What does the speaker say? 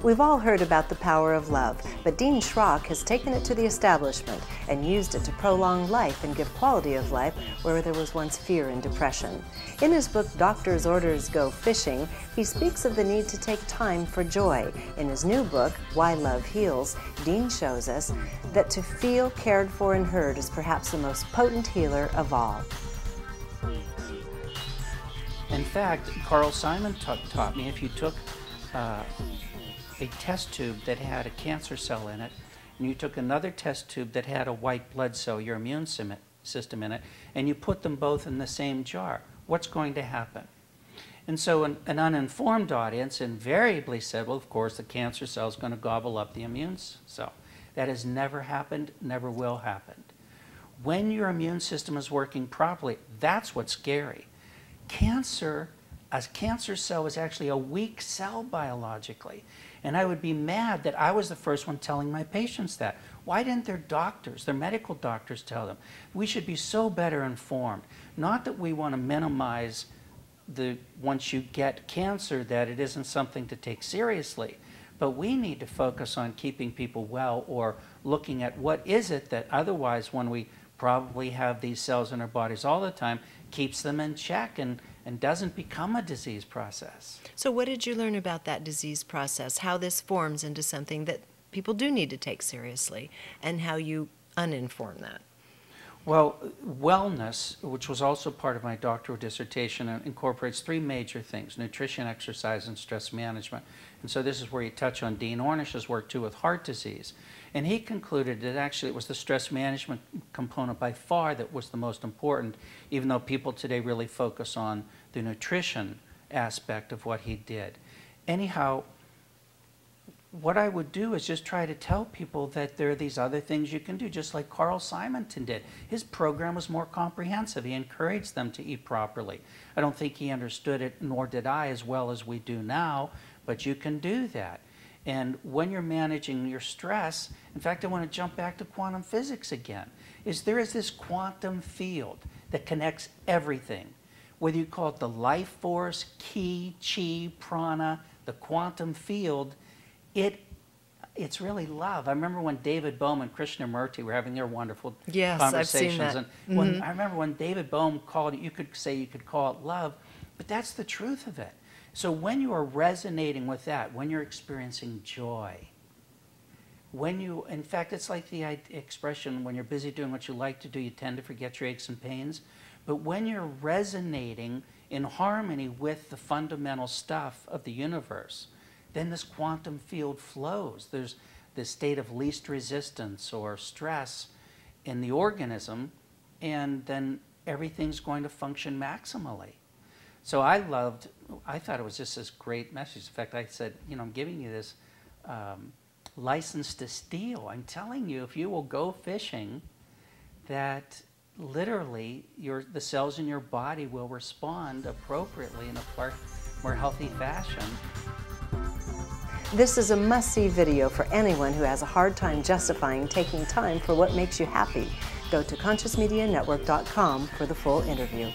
We've all heard about the power of love, but Dean Shrock has taken it to the establishment and used it to prolong life and give quality of life where there was once fear and depression. In his book, Doctor's Orders Go Fishing, he speaks of the need to take time for joy. In his new book, Why Love Heals, Dean shows us that to feel cared for and heard is perhaps the most potent healer of all. In fact, Carl Simon taught me if you took a test tube that had a cancer cell in it, and you took another test tube that had a white blood cell, your immune system in it, and you put them both in the same jar, what's going to happen? And so an uninformed audience invariably said, well, of course, the cancer cell is going to gobble up the immune cell. That has never happened, never will happen. When your immune system is working properly, that's what's scary. A cancer cell is actually a weak cell biologically. And I would be mad that I was the first one telling my patients that. Why didn't their doctors, their medical doctors, tell them? We should be so better informed. Not that we want to minimize once you get cancer, that it isn't something to take seriously. But we need to focus on keeping people well, or looking at what is it that otherwise, when we probably have these cells in our bodies all the time, keeps them in check and doesn't become a disease process. So what did you learn about that disease process, how this forms into something that people do need to take seriously, and how you uninform that? Well, wellness, which was also part of my doctoral dissertation, incorporates three major things: nutrition, exercise, and stress management. And so this is where you touch on Dean Ornish's work too with heart disease. And he concluded that actually it was the stress management component by far that was the most important, even though people today really focus on the nutrition aspect of what he did. Anyhow, what I would do is just try to tell people that there are these other things you can do, just like Carl Simonton did. His program was more comprehensive. He encouraged them to eat properly. I don't think he understood it, nor did I, as well as we do now, but you can do that. And when you're managing your stress, in fact, I want to jump back to quantum physics again, there is this quantum field that connects everything. Whether you call it the life force, ki, chi, prana, the quantum field, it's really love. I remember when David Bohm and Krishnamurti were having their wonderful conversations. I've seen that. And I remember when David Bohm called it, you could call it love, but that's the truth of it. So when you are resonating with that, when you're experiencing joy, in fact, it's like the expression, when you're busy doing what you like to do, you tend to forget your aches and pains. But when you're resonating in harmony with the fundamental stuff of the universe, then this quantum field flows. There's this state of least resistance or stress in the organism, and then everything's going to function maximally. So I thought it was just this great message. In fact, I said, I'm giving you this license to steal. I'm telling you, if you will go fishing, that literally the cells in your body will respond appropriately in a far more healthy fashion. This is a must-see video for anyone who has a hard time justifying taking time for what makes you happy. Go to ConsciousMediaNetwork.com for the full interview.